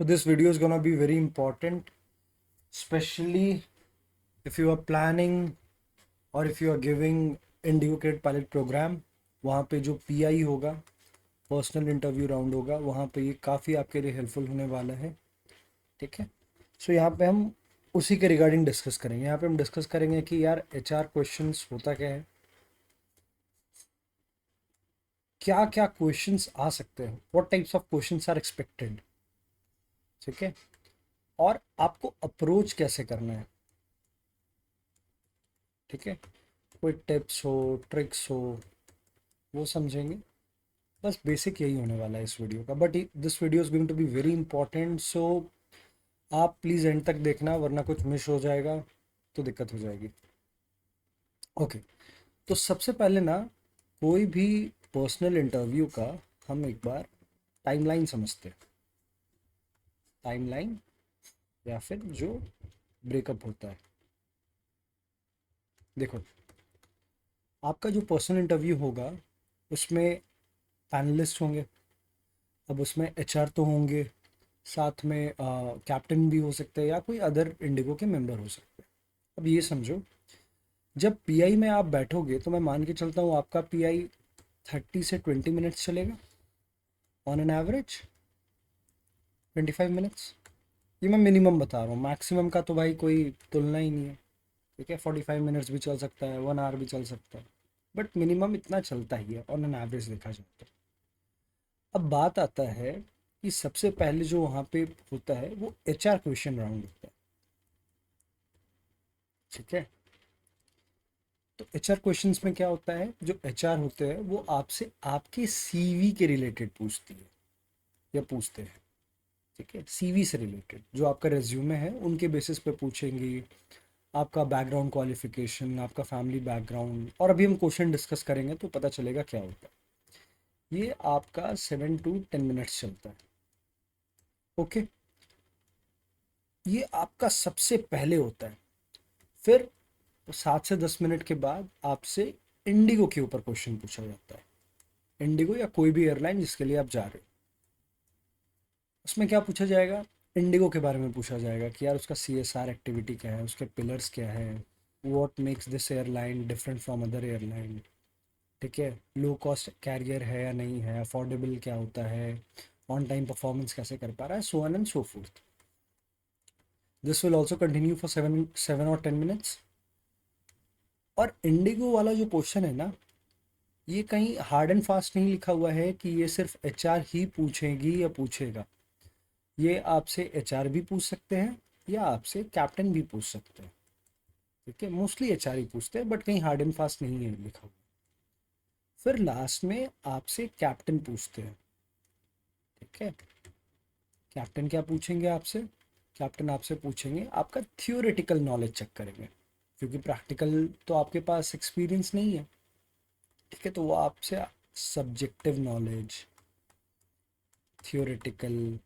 So this video is gonna be very important, especially if you are planning or if you are giving Indigo Credit Pilot Program। वहाँ पे जो PI होगा, personal interview round होगा, वहाँ पे ये काफ़ी आपके लिए हेल्पफुल होने वाला है। ठीक है। सो यहाँ पे हम उसी के रिगार्डिंग डिस्कस करेंगे। यहाँ पे हम डिस्कस करेंगे कि यार HR क्वेश्चंस होता क्या है, क्या क्या क्वेश्चंस आ सकते हैं, what types of questions are expected. ठीक है। और आपको अप्रोच कैसे करना है। ठीक है। कोई टिप्स हो, ट्रिक्स हो, वो समझेंगे। बस बेसिक यही होने वाला है इस वीडियो का, but this video is going to be very important. So आप प्लीज़ एंड तक देखना, वरना कुछ मिस हो जाएगा तो दिक्कत हो जाएगी। ओके। तो सबसे पहले ना, कोई भी पर्सनल इंटरव्यू का हम एक बार टाइमलाइन समझते हैं। टाइमलाइन या फिर जो ब्रेकअप होता है। देखो, आपका जो पर्सनल इंटरव्यू होगा उसमें पैनलिस्ट होंगे। अब उसमें HR तो होंगे, साथ में कैप्टन भी हो सकते हैं या कोई अदर इंडिगो के मेंबर हो सकते हैं। अब ये समझो, जब PI में आप बैठोगे तो मैं मान के चलता हूँ आपका PI 30 से 20 मिनट्स चलेगा ऑन एन एवरेज। 25 मिनट्स, ये मैं मिनिमम बता रहा हूँ, मैक्सिमम का तो भाई कोई तुलना ही नहीं है। ठीक है, 45 मिनट्स भी चल सकता है, 1 आवर भी चल सकता है, बट मिनिमम इतना चलता ही है ऑन एन एवरेज देखा जाए तो। अब बात आता है कि सबसे पहले जो वहाँ पे होता है वो HR क्वेश्चन राउंड होता है। ठीक है। तो HR क्वेश्चंस में क्या होता है, जो HR होते हैं वो आपसे आपके CV के रिलेटेड पूछती है या पूछते हैं। ठीक है, CV से रिलेटेड जो आपका रेज्यूमे है उनके बेसिस पे पूछेंगी। आपका बैकग्राउंड क्वालिफिकेशन, आपका फैमिली बैकग्राउंड, और अभी हम क्वेश्चन डिस्कस करेंगे तो पता चलेगा क्या होता है। ये आपका 7 to 10 मिनट्स चलता है। ओके। ये आपका सबसे पहले होता है। फिर 7 से 10 मिनट के बाद आपसे इंडिगो के ऊपर क्वेश्चन पूछा जाता है। इंडिगो या कोई भी एयरलाइन जिसके लिए आप जा रहे हो, उसमें क्या पूछा जाएगा, इंडिगो के बारे में पूछा जाएगा कि यार उसका CSR एक्टिविटी क्या है, उसके पिलर्स क्या है, what makes this airline different from other airline. ठीक है, लो कॉस्ट कैरियर है या नहीं है, अफोर्डेबल क्या होता है, ऑन टाइम परफॉर्मेंस कैसे कर पा रहा है, so on and so fourth. This will also continue for 7 or 10 minutes. और इंडिगो वाला जो क्वेश्चन है ना, ये कहीं हार्ड एंड फास्ट नहीं लिखा हुआ है कि ये सिर्फ HR ही पूछेगी या पूछेगा। ये आपसे HR भी पूछ सकते हैं या आपसे कैप्टन भी पूछ सकते हैं। ठीक है, मोस्टली HR ही पूछते हैं, बट कहीं हार्ड एंड फास्ट नहीं है लिखा हुआ। फिर लास्ट में आपसे कैप्टन पूछते हैं। ठीक है। कैप्टन क्या पूछेंगे आपसे, कैप्टन आपसे पूछेंगे आपका थियोरेटिकल नॉलेज चेक करेंगे, क्योंकि प्रैक्टिकल तो आपके पास एक्सपीरियंस नहीं है। ठीक है, तो वो आपसे सब्जेक्टिव नॉलेज, थियोरेटिकल,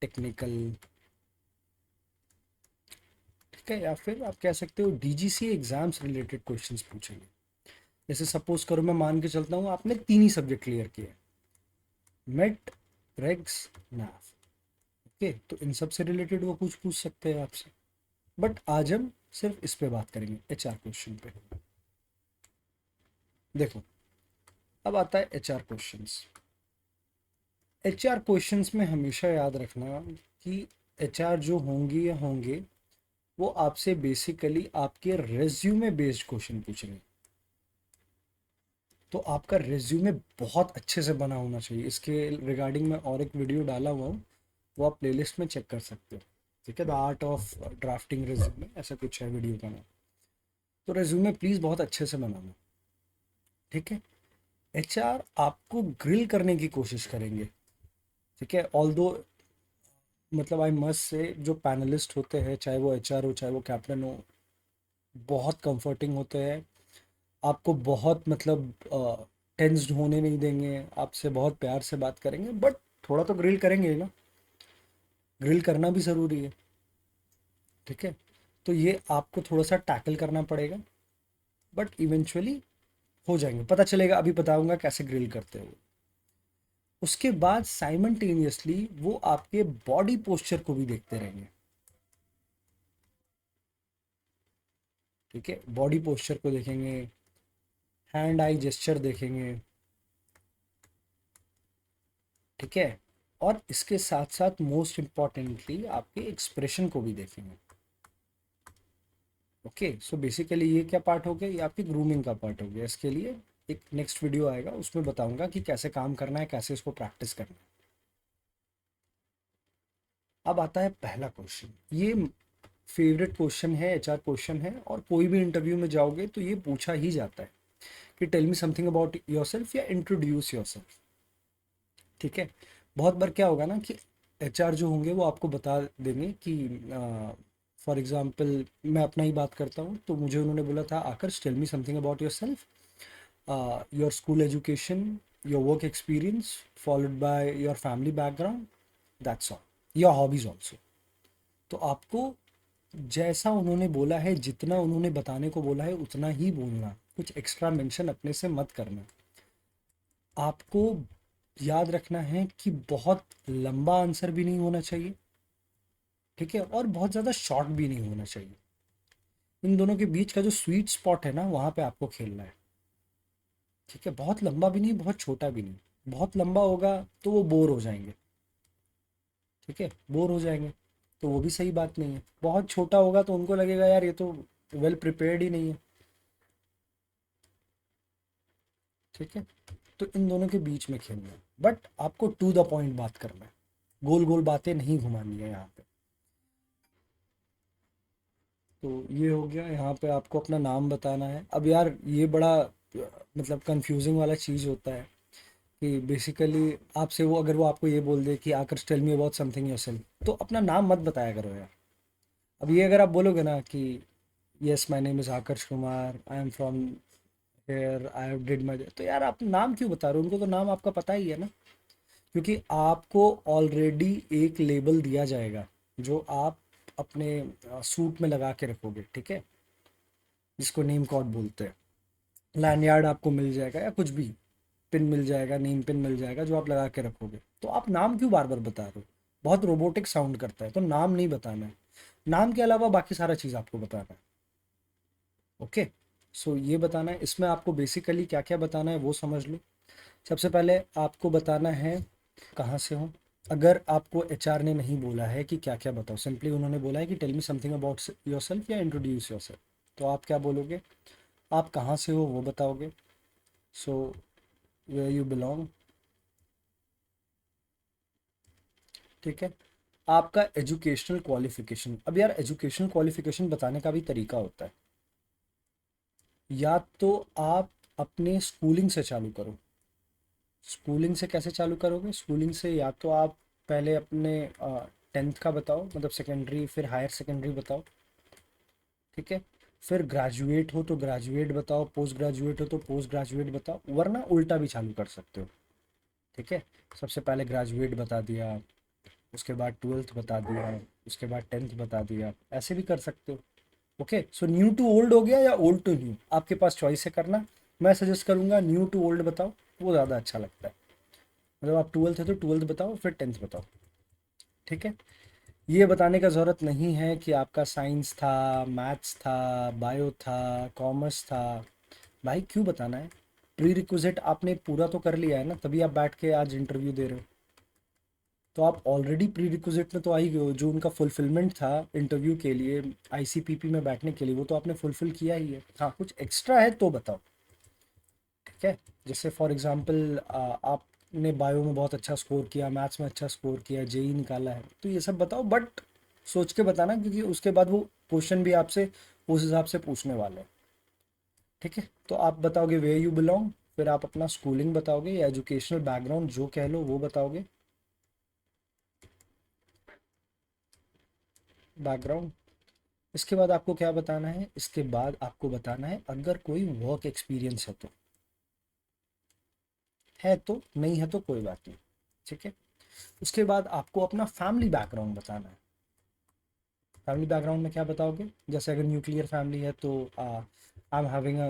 टेक्निकल, ठीक है, या फिर आप कह सकते हो DGC एग्जाम्स रिलेटेड क्वेश्चंस पूछेंगे। जैसे सपोज करो, मैं मान के चलता हूँ आपने 3 ही सब्जेक्ट क्लियर किए, मेट, रेग्स, मैथ। ओके, तो इन सब से रिलेटेड वो कुछ पूछ सकते हैं आपसे। बट आज हम सिर्फ इस पे बात करेंगे, HR क्वेश्चन पे। देखो, अब आता है HR क्वेश्चंस। HR क्वेश्चंस में हमेशा याद रखना कि HR जो होंगी या होंगे वो आपसे बेसिकली आपके रेज्यूमे बेस्ड क्वेश्चन पूछेंगे। तो आपका रेज्यूमे बहुत अच्छे से बना होना चाहिए। इसके रिगार्डिंग मैं और एक वीडियो डाला हुआ हूँ, वो आप प्लेलिस्ट में चेक कर सकते हो। ठीक है, the art of drafting resume, ऐसा कुछ है वीडियो का नाम। तो रेज्यूमे प्लीज़ बहुत अच्छे से बनाना। ठीक है। HR आपको ग्रिल करने की कोशिश करेंगे। ठीक है, ऑल दो, मतलब आई मस्ट से, जो पैनलिस्ट होते हैं, चाहे वो HR हो चाहे वो कैप्टन हो, बहुत कंफर्टिंग होते हैं। आपको बहुत मतलब टेंस्ड होने नहीं देंगे, आपसे बहुत प्यार से बात करेंगे, बट थोड़ा तो ग्रिल करेंगे ही ना। ग्रिल करना भी ज़रूरी है। ठीक है। तो ये आपको थोड़ा सा टैकल करना पड़ेगा, बट इवेंचुअली हो जाएंगे, पता चलेगा, अभी बताऊंगा कैसे ग्रिल करते हो। उसके बाद साइमल्टेनियसली वो आपके बॉडी पोस्चर को भी देखते रहेंगे। ठीक है, बॉडी पोस्चर को देखेंगे, हैंड आई जेस्चर देखेंगे। ठीक है, और इसके साथ साथ मोस्ट इम्पॉर्टेंटली आपके एक्सप्रेशन को भी देखेंगे। ओके, सो बेसिकली ये क्या पार्ट हो गया, ये आपकी ग्रूमिंग का पार्ट हो गया। इसके लिए एक नेक्स्ट वीडियो आएगा, उसमें बताऊंगा कि कैसे काम करना है, कैसे इसको प्रैक्टिस करना है। अब आता है पहला क्वेश्चन। ये फेवरेट क्वेश्चन है, एचआर क्वेश्चन है, और कोई भी इंटरव्यू में जाओगे तो ये पूछा ही जाता है कि tell me something about yourself या इंट्रोड्यूस योरसेल्फ। ठीक है, बहुत बार क्या होगा ना कि एचआर जो होंगे वो आपको बता देंगे कि फॉर एग्जांपल मैं अपना ही बात करता हूँ, तो मुझे उन्होंने बोला था, आकर tell me something about yourself, your school education, your work experience, followed by your family background, that's all, your hobbies also. तो आपको जैसा उन्होंने बोला है, जितना उन्होंने बताने को बोला है उतना ही बोलना, कुछ एक्स्ट्रा मेंशन अपने से मत करना। आपको याद रखना है कि बहुत लंबा आंसर भी नहीं होना चाहिए, ठीक है, और बहुत ज़्यादा शॉर्ट भी नहीं होना चाहिए। इन दोनों के बीच का जो स्वीट स्पॉट है ना, वहाँ पे आपको खेलना है। ठीक है, बहुत लंबा भी नहीं, बहुत छोटा भी नहीं। बहुत लंबा होगा तो वो बोर हो जाएंगे। ठीक है, बोर हो जाएंगे तो वो भी सही बात नहीं है। बहुत छोटा होगा तो उनको लगेगा यार ये तो वेल प्रिपेयर्ड ही नहीं है। ठीक है, तो इन दोनों के बीच में खेलना है, बट आपको टू द पॉइंट बात करना है, गोल गोल बातें नहीं घुमानी है यहाँ पे। तो ये हो गया, यहाँ पे आपको अपना नाम बताना है। अब यार ये बड़ा मतलब कंफ्यूजिंग वाला चीज़ होता है कि बेसिकली आपसे वो, अगर वो आपको ये बोल दे कि आकर tell me about something yourself, तो अपना नाम मत बताया करो यार। अब ये अगर आप बोलोगे ना कि yes my name is Akarsh Kumar, I am from here, I did my, तो यार आप नाम क्यों बता रहे हो, उनको तो नाम आपका पता ही है ना। क्योंकि आपको ऑलरेडी एक लेबल दिया जाएगा जो आप अपने सूट में लगा के रखोगे। ठीक है, जिसको नेम कोड बोलते हैं। लैंडयार्ड आपको मिल जाएगा या कुछ भी, पिन मिल जाएगा, नेम पिन मिल जाएगा जो आप लगा के रखोगे। तो आप नाम क्यों बार बार बता रहे हो, बहुत रोबोटिक साउंड करता है, तो नाम नहीं बताना है। नाम के अलावा बाकी सारा चीज़ आपको बताना है। ओके, सो ये बताना है। इसमें आपको बेसिकली क्या क्या बताना है वो समझ लो। सबसे पहले आपको बताना है कहाँ से हो। अगर आपको एचआर ने नहीं बोला है कि क्या क्या बताओ, सिंपली उन्होंने बोला है कि tell me something about yourself या इंट्रोड्यूस योरसेल्फ, तो आप क्या बोलोगे, आप कहाँ से हो वो बताओगे। So where you belong. ठीक है, आपका एजुकेशनल क्वालिफिकेशन। अब यार एजुकेशनल क्वालिफिकेशन बताने का भी तरीका होता है। या तो आप अपने स्कूलिंग से चालू करो। स्कूलिंग से कैसे चालू करोगे, स्कूलिंग से या तो आप पहले अपने 10th का बताओ, मतलब सेकेंडरी, फिर हायर सेकेंडरी बताओ। ठीक है, फिर ग्रेजुएट हो तो ग्रेजुएट बताओ, पोस्ट ग्रेजुएट हो तो पोस्ट ग्रेजुएट बताओ, वरना उल्टा भी चालू कर सकते हो। ठीक है, सबसे पहले ग्रेजुएट बता दिया, उसके बाद 12th बता दिया, उसके बाद 10th बता दिया, ऐसे भी कर सकते हो। Okay, so new to old हो गया या ओल्ड टू न्यू, आपके पास चॉइस है करना। मैं सजेस्ट करूंगा न्यू टू ओल्ड बताओ, वो ज़्यादा अच्छा लगता है। मतलब आप 12th है तो 12th बताओ, फिर 10th बताओ। ठीक है, ये बताने का ज़रूरत नहीं है कि आपका साइंस था, मैथ्स था, बायो था, कॉमर्स था। भाई क्यों बताना है, प्री रिक्विजिट आपने पूरा तो कर लिया है ना, तभी आप बैठ के आज इंटरव्यू दे रहे हो। तो आप ऑलरेडी प्री रिक्विजिट में तो आ ही गए हो, जो उनका फुलफिलमेंट था इंटरव्यू के लिए, आईसीपीपी में बैठने के लिए, वो तो आपने फुलफिल किया ही है। हाँ, कुछ एक्स्ट्रा है तो बताओ। ठीक है, जैसे फॉर एग्जांपल आपने बायो में बहुत अच्छा स्कोर किया, मैथ्स में अच्छा स्कोर किया, जेई निकाला है, तो ये सब बताओ, बट सोच के बताना, क्योंकि उसके बाद वो क्वेश्चन भी आपसे उस हिसाब से पूछने वाले हैं। ठीक है, तो आप बताओगे वे यू बिलोंग, फिर आप अपना स्कूलिंग बताओगे या एजुकेशनल बैकग्राउंड जो कह लो वो बताओगे, बैकग्राउंड। इसके बाद आपको क्या बताना है, इसके बाद आपको बताना है अगर कोई वर्क एक्सपीरियंस है तो, नहीं है तो कोई बात नहीं। ठीक है, उसके बाद आपको अपना फैमिली बैकग्राउंड बताना है। फैमिली बैकग्राउंड में क्या बताओगे, जैसे अगर न्यूक्लियर फैमिली है तो I am having a,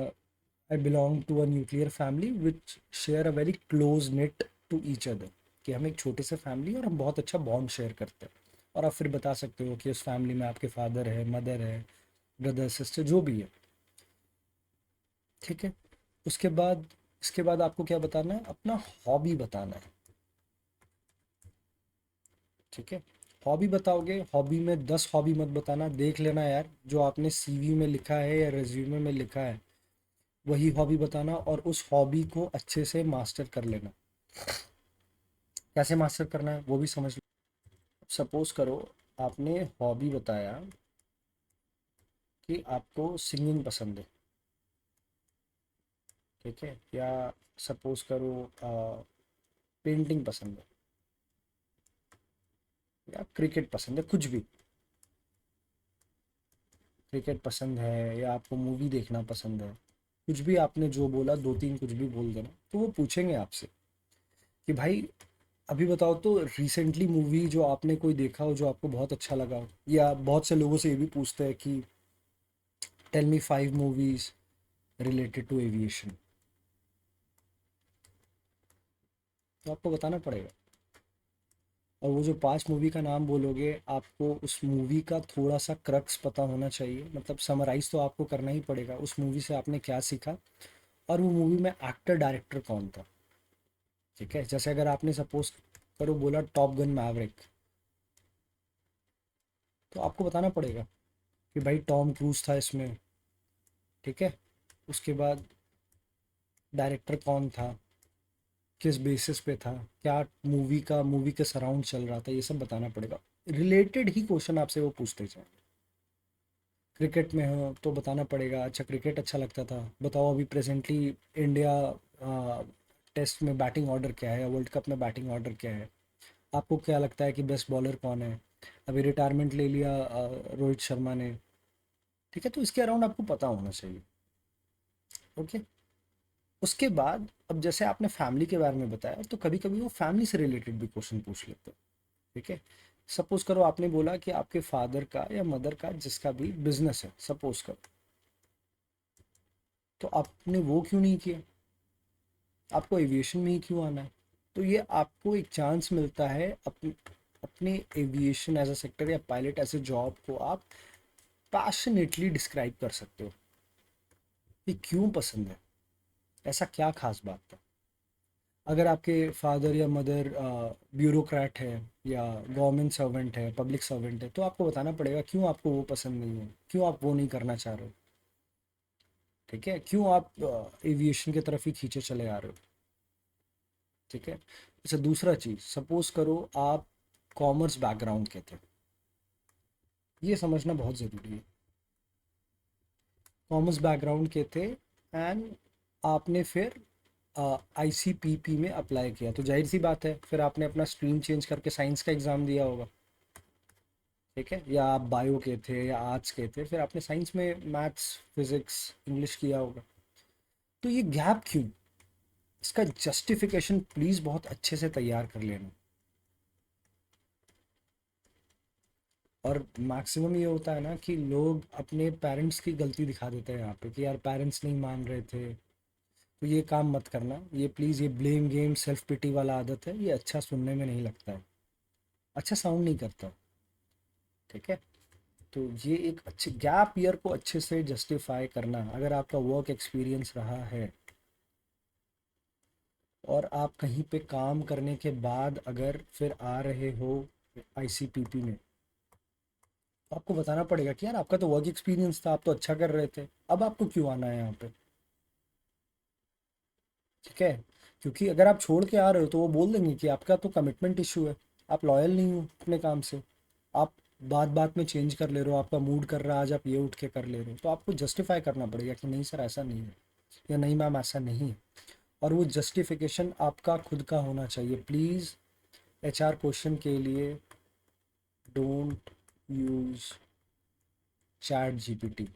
I belong to a nuclear family which share a very close knit to each other, कि हम एक छोटे से फैमिली और हम बहुत अच्छा बॉन्ड शेयर करते हैं। और आप फिर बता सकते हो कि उस फैमिली में आपके फादर है, मदर है, ब्रदर सिस्टर जो भी है। ठीक है। उसके बाद इसके बाद आपको क्या बताना है, अपना हॉबी बताना है। ठीक है। हॉबी बताओगे, हॉबी में 10 हॉबी मत बताना, देख लेना यार जो आपने सीवी में लिखा है या रिज्यूमे में लिखा है वही हॉबी बताना, और उस हॉबी को अच्छे से मास्टर कर लेना। कैसे मास्टर करना है वो भी समझ लो। सपोज करो आपने हॉबी बताया कि आपको सिंगिंग पसंद है। ठीक है। या सपोज करो पेंटिंग पसंद है, या क्रिकेट पसंद है, कुछ भी। क्रिकेट पसंद है या आपको मूवी देखना पसंद है, कुछ भी आपने जो बोला, दो तीन कुछ भी बोल देना, तो वो पूछेंगे आपसे कि भाई अभी बताओ तो रिसेंटली मूवी जो आपने कोई देखा हो जो आपको बहुत अच्छा लगा हो। या बहुत से लोगों से ये भी पूछते हैं कि tell me 5 movies related to aviation. तो आपको बताना पड़ेगा, और वो जो 5 मूवी का नाम बोलोगे आपको उस मूवी का थोड़ा सा क्रक्स पता होना चाहिए, मतलब समराइज तो आपको करना ही पड़ेगा उस मूवी से आपने क्या सीखा, और वो मूवी में एक्टर डायरेक्टर कौन था। ठीक है। जैसे अगर आपने सपोज करो बोला टॉप गन मैवरिक, तो आपको बताना पड़ेगा कि भाई टॉम क्रूज था इसमें। ठीक है। उसके बाद डायरेक्टर कौन था, किस बेसिस पे था, क्या मूवी के सराउंड चल रहा था, ये सब बताना पड़ेगा। रिलेटेड ही क्वेश्चन आपसे वो पूछते जाएंगे। क्रिकेट में हो तो बताना पड़ेगा, अच्छा क्रिकेट अच्छा लगता था, बताओ अभी प्रेजेंटली इंडिया टेस्ट में बैटिंग ऑर्डर क्या है, वर्ल्ड कप में बैटिंग ऑर्डर क्या है, आपको क्या लगता है कि बेस्ट बॉलर कौन है, अभी रिटायरमेंट ले लिया रोहित शर्मा ने। ठीक है। तो इसके अराउंड आपको पता होना चाहिए। ओके। उसके बाद अब जैसे आपने फैमिली के बारे में बताया, तो कभी कभी वो फैमिली से रिलेटेड भी क्वेश्चन पूछ लेते हैं। ठीक है। सपोज करो आपने बोला कि आपके फादर का या मदर का जिसका भी बिजनेस है, सपोज करो, तो आपने वो क्यों नहीं किया, आपको एविएशन में ही क्यों आना है। तो ये आपको एक चांस मिलता है अपने एविएशन एज अ सेक्टर या पायलट एज अ जॉब को आप पैशनेटली डिस्क्राइब कर सकते हो कि क्यों पसंद है, ऐसा क्या खास बात था। अगर आपके फादर या मदर ब्यूरोक्रेट है या गवर्नमेंट सर्वेंट है, पब्लिक सर्वेंट है, तो आपको बताना पड़ेगा क्यों आपको वो पसंद नहीं है, क्यों आप वो नहीं करना चाह रहे हो। ठीक है। क्यों आप एविएशन की तरफ ही खींचे चले आ रहे हो। ठीक है। अच्छा दूसरा चीज़, सपोज करो आप कॉमर्स बैकग्राउंड के थे, ये समझना बहुत ज़रूरी है। कॉमर्स बैकग्राउंड के थे एंड आपने फिर आईसीपीपी में अप्लाई किया, तो जाहिर सी बात है फिर आपने अपना स्ट्रीम चेंज करके साइंस का एग्ज़ाम दिया होगा। ठीक है। या आप बायो के थे या आर्ट्स के थे, फिर आपने साइंस में मैथ्स फिजिक्स इंग्लिश किया होगा। तो ये गैप क्यों, इसका जस्टिफिकेशन प्लीज़ बहुत अच्छे से तैयार कर लेना। और मैक्सिमम ये होता है ना कि लोग अपने पेरेंट्स की गलती दिखा देते हैं यहाँ पे कि यार पेरेंट्स नहीं मान रहे थे, तो ये काम मत करना, ये प्लीज़, ये ब्लेम गेम सेल्फ पिटी वाला आदत है, ये अच्छा सुनने में नहीं लगता है, अच्छा साउंड नहीं करता। ठीक है। तो ये एक अच्छे गैप ईयर को अच्छे से जस्टिफाई करना, अगर आपका वर्क एक्सपीरियंस रहा है और आप कहीं पे काम करने के बाद अगर फिर आ रहे हो आईसीपीपी में, तो आपको बताना पड़ेगा कि यार आपका तो वर्क एक्सपीरियंस था, आप तो अच्छा कर रहे थे, अब आपको क्यों आना है यहाँ पे। ठीक है। क्योंकि अगर आप छोड़ के आ रहे हो तो वो बोल देंगे कि आपका तो कमिटमेंट इशू है, आप लॉयल नहीं हो अपने काम से, आप बात बात में चेंज कर ले रहे हो, आपका मूड कर रहा है आज आप ये उठ के कर ले रहे हो, तो आपको जस्टिफाई करना पड़ेगा कि नहीं सर ऐसा नहीं है, या नहीं मैम ऐसा नहीं है। और वो जस्टिफिकेशन आपका खुद का होना चाहिए प्लीज़। एचआर क्वेश्चन के लिए डोंट यूज चैट जीपीटी।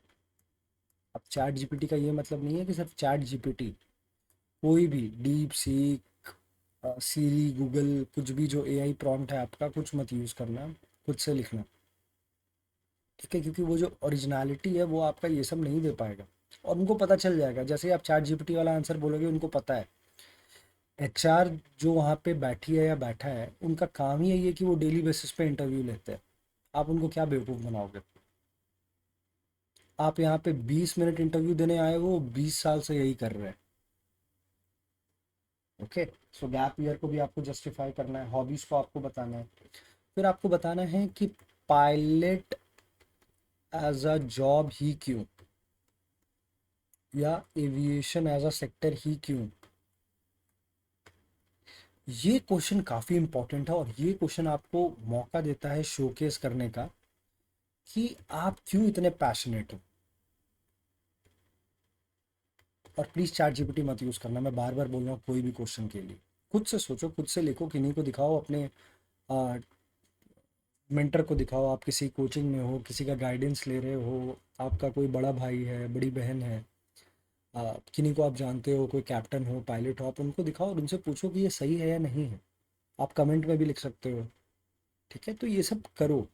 अब चैट जीपीटी का ये मतलब नहीं है कि सिर्फ चैट जीपीटी, कोई भी डीप सीक, सीरी, गूगल, कुछ भी जो एआई प्रॉम्प्ट है आपका, कुछ मत यूज़ करना, खुद से लिखना। ठीक है। क्योंकि वो जो ओरिजिनलिटी है वो आपका ये सब नहीं दे पाएगा, और उनको पता चल जाएगा जैसे ही आप चैट जीपीटी वाला आंसर बोलोगे, उनको पता है एचआर जो वहाँ पे बैठी है या बैठा है, उनका काम ही यही है कि वो डेली बेसिस पे इंटरव्यू लेते हैं। आप उनको क्या बेवकूफ़ बनाओगे? आप यहाँ पे 20 मिनट इंटरव्यू देने आए हो, 20 साल से यही कर रहे हैं। ओके, सो गैप ईयर को भी आपको जस्टिफाई करना है, हॉबीज को आपको बताना है। फिर आपको बताना है कि पायलट एज अ जॉब ही क्यों, या एविएशन एज अ सेक्टर ही क्यों। ये क्वेश्चन काफ़ी इंपॉर्टेंट है, और ये क्वेश्चन आपको मौका देता है शोकेस करने का कि आप क्यों इतने पैशनेट हो। और प्लीज़ चैट जीपीटी मत यूज़ करना, मैं बार बार बोल रहा हूँ, कोई भी क्वेश्चन के लिए खुद से सोचो, खुद से लिखो, किन्हीं को दिखाओ, अपने मेंटर को दिखाओ। आप किसी कोचिंग में हो, किसी का गाइडेंस ले रहे हो, आपका कोई बड़ा भाई है, बड़ी बहन है, किन्हीं को आप जानते हो, कोई कैप्टन हो, पायलट हो, आप उनको दिखाओ और उनसे पूछो कि ये सही है या नहीं है। आप कमेंट में भी लिख सकते हो। ठीक है, तो ये सब करो,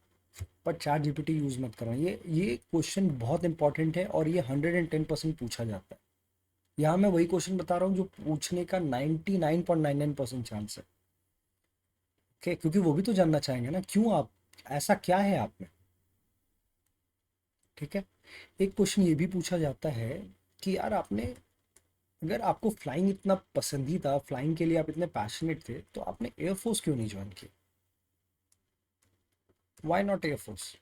पर चैट जीपीटी यूज़ मत करना। ये क्वेश्चन बहुत इंपॉर्टेंट है, और ये 110% पूछा जाता है। यहाँ मैं वही क्वेश्चन बता रहा हूँ जो पूछने का 99.99% चांस है। ओके, क्योंकि वो भी तो जानना चाहेंगे ना, क्यों आप, ऐसा क्या है आप में। ठीक है, एक क्वेश्चन ये भी पूछा जाता है कि यार आपने, अगर आपको फ्लाइंग इतना पसंदीदा, फ्लाइंग के लिए आप इतने पैशनेट थे, तो आपने एयरफोर्स क्यों नहीं ज्वाइन किया? Why not air force?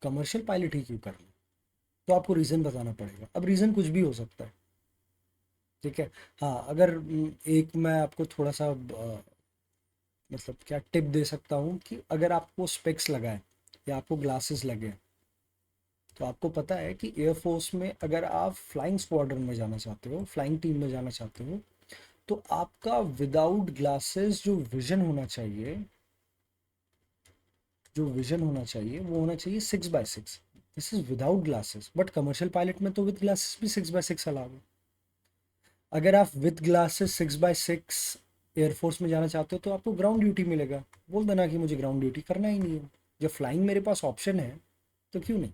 Commercial pilot ही क्यों करना? तो आपको रीज़न बताना पड़ेगा। अब रीज़न कुछ भी हो सकता है। ठीक है, हाँ, अगर एक मैं आपको थोड़ा सा मतलब क्या टिप दे सकता हूँ कि अगर आपको स्पेक्स लगाए या आपको ग्लासेस लगे, तो आपको पता है कि एयरफोर्स में अगर आप फ्लाइंग स्क्वाड्रन में जाना चाहते हो, फ्लाइंग टीम में जाना चाहते हो, तो आपका विदाउट ग्लासेस जो विजन होना चाहिए, वो होना चाहिए 6x6। This is without glasses, but commercial pilot में तो विद ग्लासेस भी 6x6 अलाउ है। अगर आप विद ग्लासेस 6x6 एयरफोर्स में जाना चाहते हो, तो आपको ग्राउंड ड्यूटी मिलेगा। बोल देना कि मुझे ग्राउंड ड्यूटी करना ही नहीं है, जब फ्लाइंग मेरे पास ऑप्शन है, तो क्यों नहीं।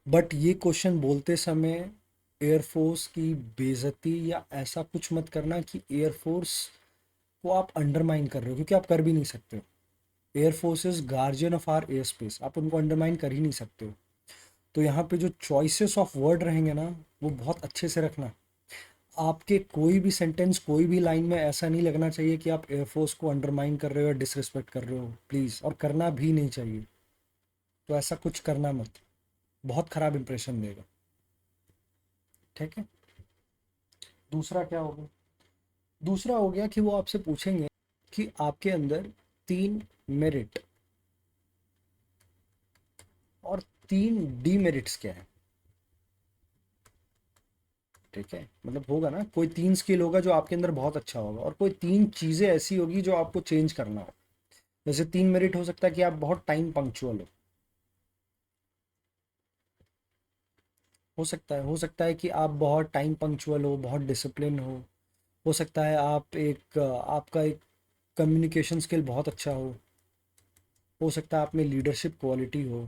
बट ये क्वेश्चन बोलते समय एयरफोर्स की बेइज्जती या ऐसा कुछ मत करना कि एयरफोर्स को आप अंडरमाइन कर रहे हो, क्योंकि आप कर भी नहीं सकते हो। Air force is guardian of our airspace, आप उनको अंडरमाइन कर ही नहीं सकते हो। तो यहाँ पे जो चॉइसेस ऑफ वर्ड रहेंगे ना, वो बहुत अच्छे से रखना। आपके कोई भी सेंटेंस, कोई भी लाइन में ऐसा नहीं लगना चाहिए कि आप एयरफोर्स को अंडरमाइन कर रहे हो या डिसरिस्पेक्ट कर रहे हो, प्लीज़, और करना भी नहीं चाहिए। तो ऐसा कुछ करना मत, बहुत ख़राब इंप्रेशन देगा। ठीक है, दूसरा क्या होगा? दूसरा हो गया कि वो आपसे पूछेंगे कि आपके अंदर 3 मेरिट और 3 डीमेरिट्स क्या है। ठीक है, मतलब होगा ना, कोई 3 स्किल होगा जो आपके अंदर बहुत अच्छा होगा, और कोई 3 चीज़ें ऐसी होगी जो आपको चेंज करना हो। जैसे 3 मेरिट हो सकता है कि आप बहुत टाइम पंक्चुअल हो सकता है कि आप बहुत टाइम पंक्चुअल हो, बहुत डिसिप्लिन हो सकता है आप आपका एक कम्युनिकेशन स्किल बहुत अच्छा हो सकता है आप में लीडरशिप क्वालिटी हो।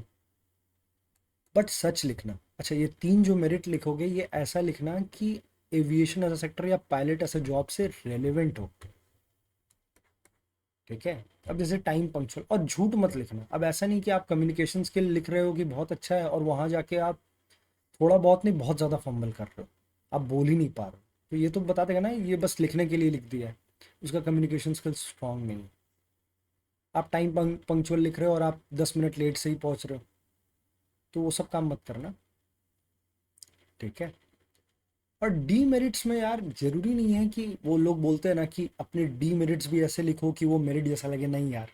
बट सच लिखना, अच्छा, ये 3 जो मेरिट लिखोगे, ये ऐसा लिखना कि एविएशन एज अ सेक्टर या पायलट एज अ जॉब से रेलेवेंट हो। ठीक है, अब जैसे टाइम पंक्चुअल, और झूठ मत लिखना। अब ऐसा नहीं कि आप कम्युनिकेशन स्किल लिख रहे हो कि बहुत अच्छा है, और वहाँ जाके आप थोड़ा बहुत नहीं, बहुत ज़्यादा फंबल कर रहे हो, आप बोल ही नहीं पा रहे हो। तो ये तो बता देगा ना, ये बस लिखने के लिए लिख दिया है, उसका कम्युनिकेशन स्किल स्ट्रांग नहीं है। आप टाइम पंक्चुअल लिख रहे हो और आप 10 मिनट लेट से ही पहुँच रहे हो, तो वो सब काम मत करना। ठीक है, और डीमेरिट्स में यार जरूरी नहीं है कि, वो लोग बोलते हैं ना कि अपने डीमेरिट्स भी ऐसे लिखो कि वो मेरिट जैसा लगे। नहीं यार,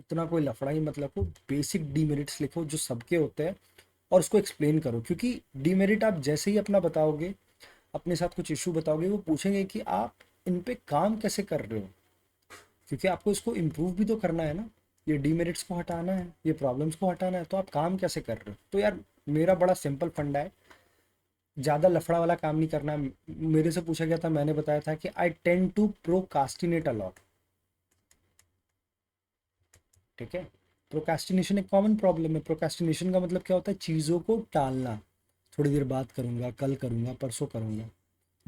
इतना कोई लफड़ा ही मत लिखो, बेसिक डीमेरिट्स लिखो जो सबके होते हैं, और उसको एक्सप्लेन करो। क्योंकि डीमेरिट आप जैसे ही अपना बताओगे, अपने साथ कुछ इशू बताओगे, वो पूछेंगे कि आप इन पे काम कैसे कर रहे हो, क्योंकि आपको इसको इम्प्रूव भी तो करना है ना। ये डीमेरिट्स को हटाना है, ये प्रॉब्लम्स को हटाना है, तो आप काम कैसे कर रहे हो। तो यार मेरा बड़ा सिंपल फंडा है, ज़्यादा लफड़ा वाला काम नहीं करना है। मेरे से पूछा गया था, मैंने बताया था कि I tend to procrastinate a lot. ठीक है, प्रोकास्टिनेशन एक कॉमन प्रॉब्लम है। प्रोकास्टिनेशन का मतलब क्या होता है? चीज़ों को टालना, थोड़ी देर बाद करूँगा, कल करूँगा, परसों करूँगा।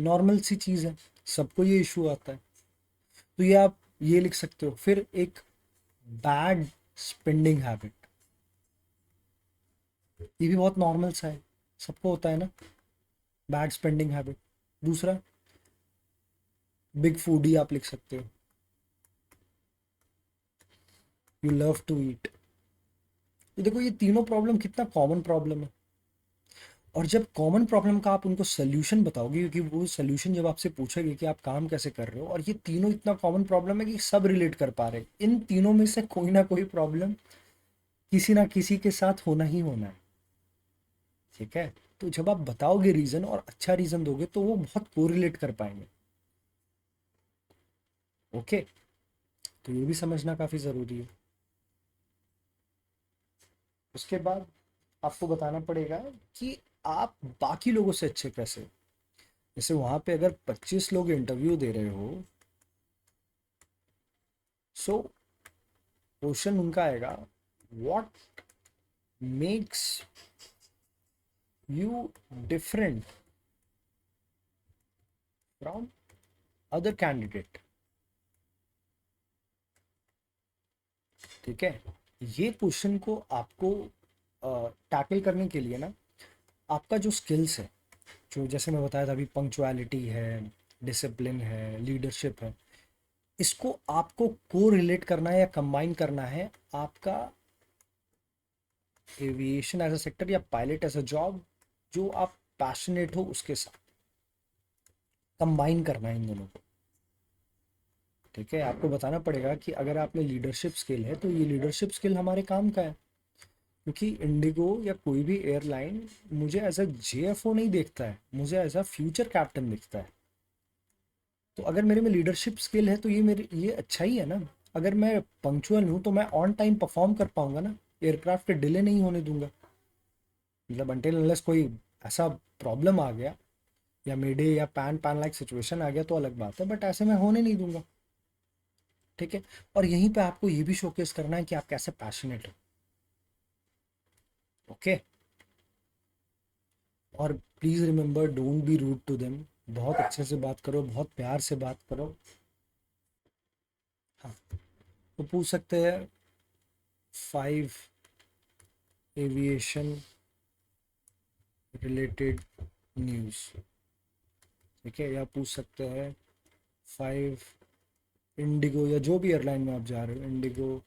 नॉर्मल सी चीज़ है, सबको ये इशू आता है। तो ये आप ये लिख सकते हो। फिर एक बैड स्पेंडिंग हैबिट, ये भी बहुत नॉर्मल सा है, सबको होता है ना, बैड स्पेंडिंग हैबिट। दूसरा, बिग फूडी आप लिख सकते हो, यू लव टू ईट। ये देखो, ये तीनों प्रॉब्लम कितना कॉमन प्रॉब्लम है। और जब कॉमन प्रॉब्लम का आप उनको सोल्यूशन बताओगे, क्योंकि वो सोल्यूशन जब आपसे पूछेंगे कि आप काम कैसे कर रहे हो, और ये तीनों इतना कॉमन प्रॉब्लम है कि सब रिलेट कर पा रहे हैं, इन तीनों में से कोई ना कोई प्रॉब्लम किसी ना किसी के साथ होना ही होना है। ठीक है, तो जब आप बताओगे रीजन और अच्छा रीजन दोगे तो वो बहुत कोरिलेट कर पाएंगे। ओके, तो ये भी समझना काफी जरूरी है। उसके बाद आपको बताना पड़ेगा कि आप बाकी लोगों से अच्छे कैसे हो। जैसे वहां पे अगर 25 लोग इंटरव्यू दे रहे हो, सो क्वेश्चन उनका आएगा, what makes you different from other candidate. ठीक है, ये क्वेश्चन को आपको टैकल करने के लिए ना, आपका जो स्किल्स है, जो जैसे मैं बताया था अभी, पंक्चुअलिटी है, डिसिप्लिन है, लीडरशिप है, इसको आपको को रिलेट करना है या कंबाइन करना है आपका एविएशन एज अ सेक्टर या पायलट एज अ जॉब, जो आप पैशनेट हो उसके साथ कंबाइन करना है इन दोनों को। ठीक है, आपको बताना पड़ेगा कि अगर आप में लीडरशिप स्किल है तो ये लीडरशिप स्किल हमारे काम का है, क्योंकि इंडिगो या कोई भी एयरलाइन मुझे एज अ जेएफओ नहीं देखता है, मुझे एज अ फ्यूचर कैप्टन देखता है। तो अगर मेरे में लीडरशिप स्किल है तो ये मेरे ये अच्छा ही है ना। अगर मैं पंक्चुअल हूँ तो मैं ऑन टाइम परफॉर्म कर पाऊंगा ना, एयरक्राफ्ट के डिले नहीं होने दूंगा। मतलब अनटिल अनलेस कोई ऐसा प्रॉब्लम आ गया या मेडे या पैन पैन लाइक सिचुएशन आ गया तो अलग बात है, बट ऐसे मैं होने नहीं दूंगा। ठीक है, और यहीं पे आपको ये भी शोकेस करना है कि आप कैसे पैशनेट हो। ओके, और please remember, don't be rude to them. बहुत अच्छे से बात करो, बहुत प्यार से बात करो। हाँ, तो पूछ सकते हैं 5 एविएशन रिलेटेड न्यूज़। ठीक है, या पूछ सकते हैं 5 इंडिगो या जो भी एयरलाइन में आप जा रहे हो, इंडिगो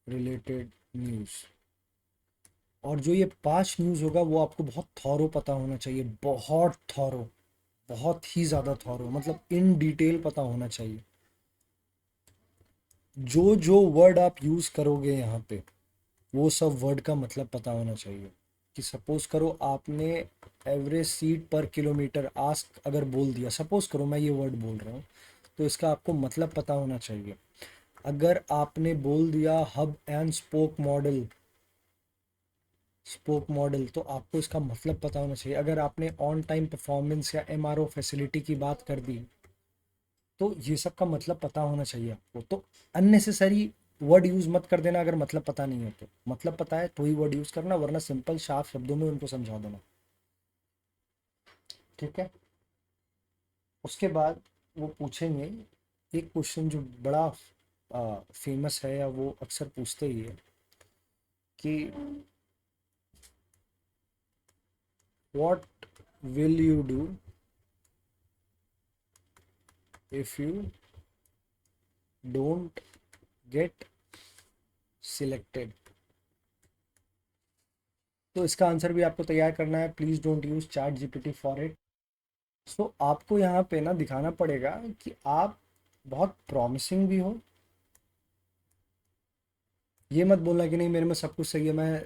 रिलेटेड न्यूज़। और जो ये 5 न्यूज़ होगा वो आपको बहुत थॉरो पता होना चाहिए, बहुत थॉरो, बहुत ही ज़्यादा थॉरो, मतलब इन डिटेल पता होना चाहिए। जो जो वर्ड आप यूज़ करोगे यहाँ पे, वो सब वर्ड का मतलब पता होना चाहिए। कि सपोज करो आपने एवरेज सीट पर किलोमीटर आस्क अगर बोल दिया, सपोज करो मैं ये वर्ड बोल रहा हूँ, तो इसका आपको मतलब पता होना चाहिए। अगर आपने बोल दिया हब एंड स्पोक मॉडल, तो आपको इसका मतलब पता होना चाहिए। अगर आपने ऑन टाइम परफॉर्मेंस या एमआरओ फैसिलिटी की बात कर दी, तो ये सब का मतलब पता होना चाहिए आपको। तो अननेसेसरी वर्ड यूज मत कर देना, अगर मतलब पता नहीं है तो। मतलब पता है तो ही वर्ड यूज करना, वरना सिंपल साफ शब्दों में उनको समझा देना। ठीक है, उसके बाद वो पूछेंगे एक क्वेश्चन जो बड़ा फेमस है, या वो अक्सर पूछते ही है कि what will you do if you don't get selected. तो इसका आंसर भी आपको तैयार करना है। Please don't use chat GPT for it. So आपको यहाँ पे ना दिखाना पड़ेगा कि आप बहुत प्रॉमिसिंग भी हो। ये मत बोलना कि नहीं मेरे में सब कुछ सही है, मैं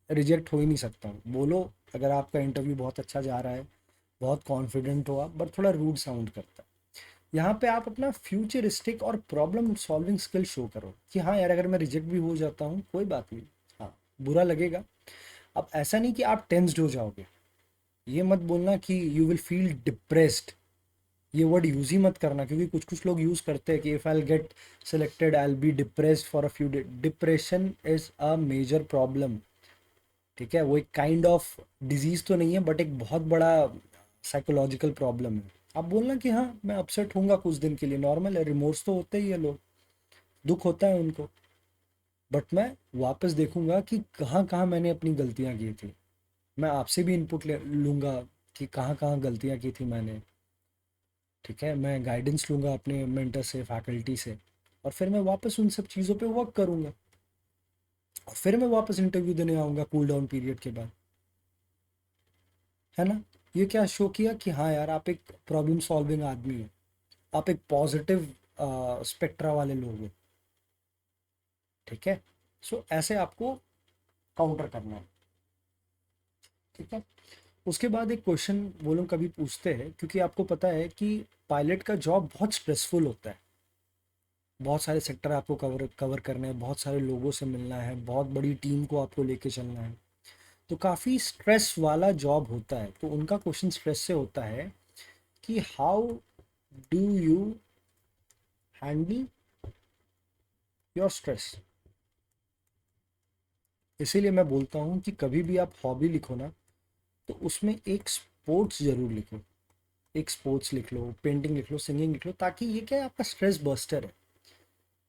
रिजेक्ट हो ही नहीं सकता हूँ। बोलो अगर आपका इंटरव्यू बहुत अच्छा जा रहा है, बहुत कॉन्फिडेंट हो आप, बट थोड़ा रूड साउंड करता है। यहाँ पे आप अपना फ्यूचरिस्टिक और प्रॉब्लम सॉल्विंग स्किल शो करो कि हाँ यार, अगर मैं रिजेक्ट भी हो जाता हूँ कोई बात नहीं, हाँ बुरा लगेगा। अब ऐसा नहीं कि आप टेंस्ड हो जाओगे। ये मत बोलना कि यू विल फील डिप्रेस्ड, ये वर्ड यूज ही मत करना, क्योंकि कुछ कुछ लोग यूज करते हैं कि if I get selected I will be depressed for a few day. Depression is a major problem. ठीक है, वो एक काइंड ऑफ डिजीज तो नहीं है, बट एक बहुत बड़ा साइकोलॉजिकल प्रॉब्लम है। आप बोलना कि हाँ मैं अपसेट होऊंगा कुछ दिन के लिए, नॉर्मल है, रिमोर्स तो होते ही है लोग, दुख होता है उनको, बट मैं वापस देखूंगा कि कहाँ कहाँ मैंने अपनी गलतियाँ की थी। मैं आपसे भी इनपुट ले लूँगा कि कहाँ कहाँ गलतियाँ की थी मैंने। ठीक है, मैं गाइडेंस लूँगा अपने मेंटर से, फैकल्टी से, और फिर मैं वापस उन सब चीज़ों पे वर्क करूँगा, और फिर मैं वापस इंटरव्यू देने आऊँगा कूल डाउन पीरियड के बाद। है ना? ये क्या शो किया कि हाँ यार आप एक प्रॉब्लम सॉल्विंग आदमी हो, आप एक पॉजिटिव स्पेक्ट्रा वाले लोग हो। ठीक है, सो ऐसे आपको काउंटर करना है। ठीक है, उसके बाद एक क्वेश्चन वो लोग कभी पूछते हैं, क्योंकि आपको पता है कि पायलट का जॉब बहुत स्ट्रेसफुल होता है, बहुत सारे सेक्टर आपको कवर कवर करने हैं, बहुत सारे लोगों से मिलना है, बहुत बड़ी टीम को आपको लेके चलना है, तो काफ़ी स्ट्रेस वाला जॉब होता है। तो उनका क्वेश्चन स्ट्रेस से होता है कि how do you handle your stress. इसीलिए मैं बोलता हूँ कि कभी भी आप हॉबी लिखो ना, तो उसमें एक स्पोर्ट्स जरूर लिखो। एक स्पोर्ट्स लिख लो, पेंटिंग लिख लो, सिंगिंग लिख लो, ताकि ये क्या है, आपका स्ट्रेस बस्टर है।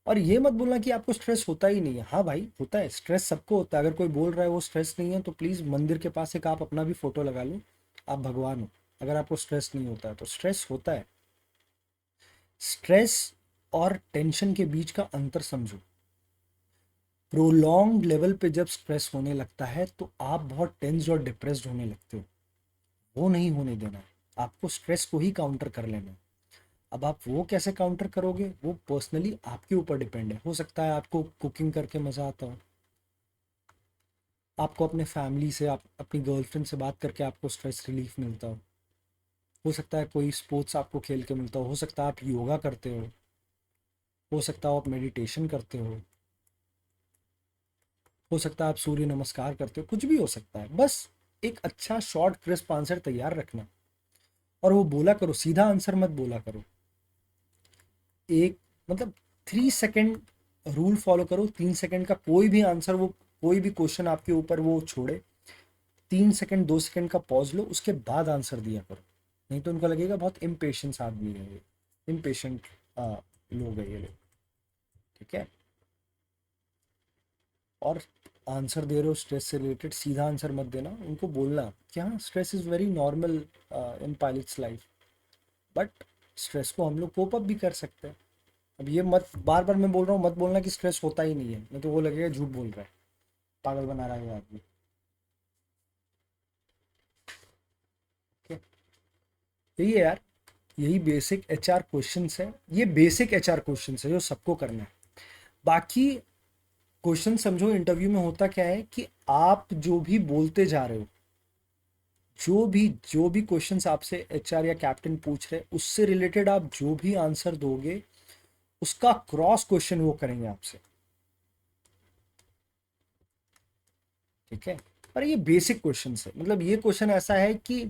और ये मत बोलना कि आपको स्ट्रेस होता ही नहीं है। हाँ भाई होता है, स्ट्रेस सबको होता है। अगर कोई बोल रहा है वो स्ट्रेस नहीं है, तो प्लीज़ मंदिर के पास एक आप अपना भी फोटो लगा लो, आप भगवान हो। अगर आपको स्ट्रेस नहीं होता है तो स्ट्रेस होता है। स्ट्रेस और टेंशन के बीच का अंतर समझो। प्रोलॉन्ग लेवल पे जब स्ट्रेस होने लगता है तो आप बहुत टेंस और डिप्रेस्ड होने लगते हो। वो नहीं होने देना है, आपको स्ट्रेस को ही काउंटर कर लेना है। अब आप वो कैसे काउंटर करोगे, वो पर्सनली आपके ऊपर डिपेंड है। हो सकता है आपको कुकिंग करके मज़ा आता हो, आपको अपने फैमिली से, आप अपनी गर्लफ्रेंड से बात करके आपको स्ट्रेस रिलीफ मिलता हो सकता है कोई स्पोर्ट्स आपको खेल के मिलता हो सकता है आप योगा करते हो सकता है आप मेडिटेशन करते हो सकता है आप सूर्य नमस्कार करते हो, कुछ भी हो सकता है। बस एक अच्छा शॉर्ट क्रिस्प आंसर तैयार रखना, और वो बोला करो, सीधा आंसर मत बोला करो। एक मतलब 3 सेकेंड रूल फॉलो करो। 3 सेकेंड का कोई भी आंसर, वो कोई भी क्वेश्चन आपके ऊपर वो छोड़े, 3 सेकेंड 2 सेकेंड का पॉज लो, उसके बाद आंसर दिया करो। नहीं तो उनको लगेगा बहुत इम्पेशेंस आदमी है ये, इम्पेशेंट लोग है ये लोग। ठीक है, और आंसर दे रहे हो स्ट्रेस से रिलेटेड, सीधा आंसर मत देना। उनको बोलना कि हाँ stress is very normal in pilots life, but stress को हम लोग कोप अप भी कर सकते हैं। अब ये मत, बार बार मैं बोल रहा हूँ मत बोलना कि स्ट्रेस होता ही नहीं है, नहीं तो वो लगेगा झूठ बोल रहा है, पागल बना रहा है ये आदमी। ठीक है, यही है यार, यही बेसिक एचआर क्वेश्चंस है। ये बेसिक एचआर क्वेश्चंस है जो सबको करना है। बाकी क्वेश्चन समझो, इंटरव्यू में होता क्या है कि आप जो भी बोलते जा रहे हो, जो भी क्वेश्चंस आपसे एचआर या कैप्टन पूछ रहे, उससे रिलेटेड आप जो भी आंसर दोगे, उसका क्रॉस क्वेश्चन वो करेंगे आपसे। ठीक है, और ये बेसिक क्वेश्चन है, मतलब ये क्वेश्चन ऐसा है कि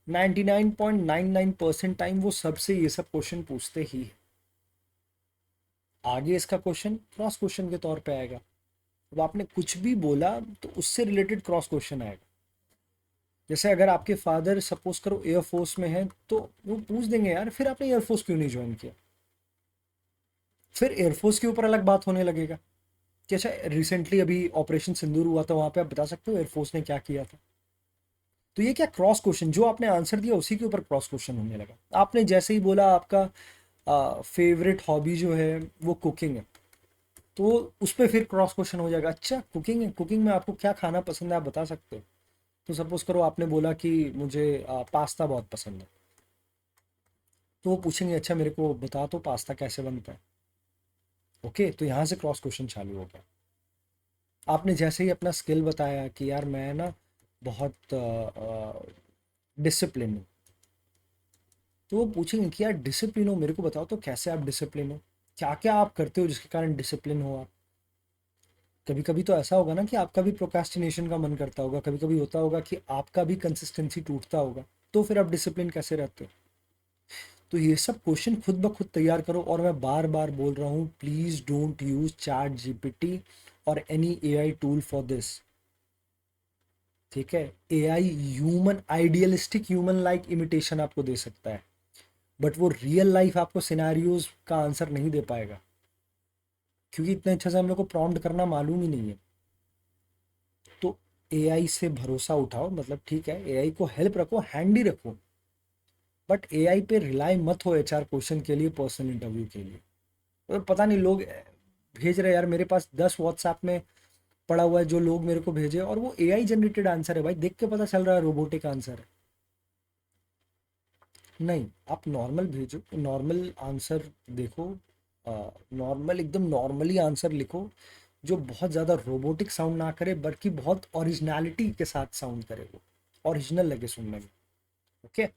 99.99% टाइम वो सबसे ये सब क्वेश्चन पूछते ही है। आगे इसका क्वेश्चन क्रॉस क्वेश्चन के तौर पे आएगा। अब आपने कुछ भी बोला तो उससे रिलेटेड क्रॉस क्वेश्चन आएगा। जैसे अगर आपके फादर सपोज करो एयरफोर्स में है, तो वो पूछ देंगे यार फिर आपने एयरफोर्स क्यों नहीं ज्वाइन किया। फिर एयरफोर्स के ऊपर अलग बात होने लगेगा कि अच्छा रिसेंटली अभी ऑपरेशन सिंदूर हुआ था, वहां पे आप बता सकते हो एयरफोर्स ने क्या किया था। तो ये क्या क्रॉस क्वेश्चन, जो आपने आंसर दिया उसी के ऊपर क्रॉस क्वेश्चन होने लगा। आपने जैसे ही बोला आपका फेवरेट हॉबी जो है वो कुकिंग है, तो उस पर फिर क्रॉस क्वेश्चन हो जाएगा, अच्छा कुकिंग है, कुकिंग में आपको क्या खाना पसंद है आप बता सकते हो। तो सपोज करो आपने बोला कि मुझे पास्ता बहुत पसंद है, तो वो पूछेंगे अच्छा मेरे को बता तो पास्ता कैसे बनता है। ओके, तो यहाँ से क्रॉस क्वेश्चन चालू हो गया। आपने जैसे ही अपना स्किल बताया कि यार मैं ना बहुत डिसिप्लिन हूँ, तो वो पूछेंगे कि यार डिसिप्लिन हो, मेरे को बताओ तो कैसे आप डिसिप्लिन हो, क्या क्या आप करते हो जिसके कारण डिसिप्लिन हो आप। कभी कभी तो ऐसा होगा ना कि आपका भी प्रोक्रास्टिनेशन का मन करता होगा, कभी कभी होता होगा कि आपका भी कंसिस्टेंसी टूटता होगा, तो फिर आप डिसिप्लिन कैसे रहते हो। तो ये सब क्वेश्चन खुद ब खुद तैयार करो। और मैं बार बार बोल रहा हूँ, please don't use chat GPT और any AI tool for this. ठीक है, AI human idealistic human like imitation आपको दे सकता है, बट वो रियल लाइफ आपको सिनेरियोज का आंसर नहीं दे पाएगा, क्योंकि इतने अच्छे से हम लोग को प्रॉम्प्ट करना मालूम ही नहीं है। तो एआई से भरोसा उठाओ, मतलब ठीक है एआई को हेल्प रखो, हैंडी रखो, बट एआई पे रिलाई मत हो एचआर क्वेश्चन के लिए, पर्सनल इंटरव्यू के लिए। तो पता नहीं लोग भेज रहे, यार मेरे पास 10 व्हाट्सएप में पड़ा हुआ है जो लोग मेरे को भेजे, और वो एआई जनरेटेड आंसर है भाई, देख के पता चल रहा है रोबोटिक आंसर है। नहीं, आप नॉर्मल भेजो, नॉर्मल आंसर देखो, नॉर्मल एकदम नॉर्मली आंसर लिखो, जो बहुत ज़्यादा रोबोटिक साउंड ना करे बल्कि बहुत ओरिजिनलिटी के साथ साउंड करे, वो ओरिजिनल लगे सुनने में। ओके।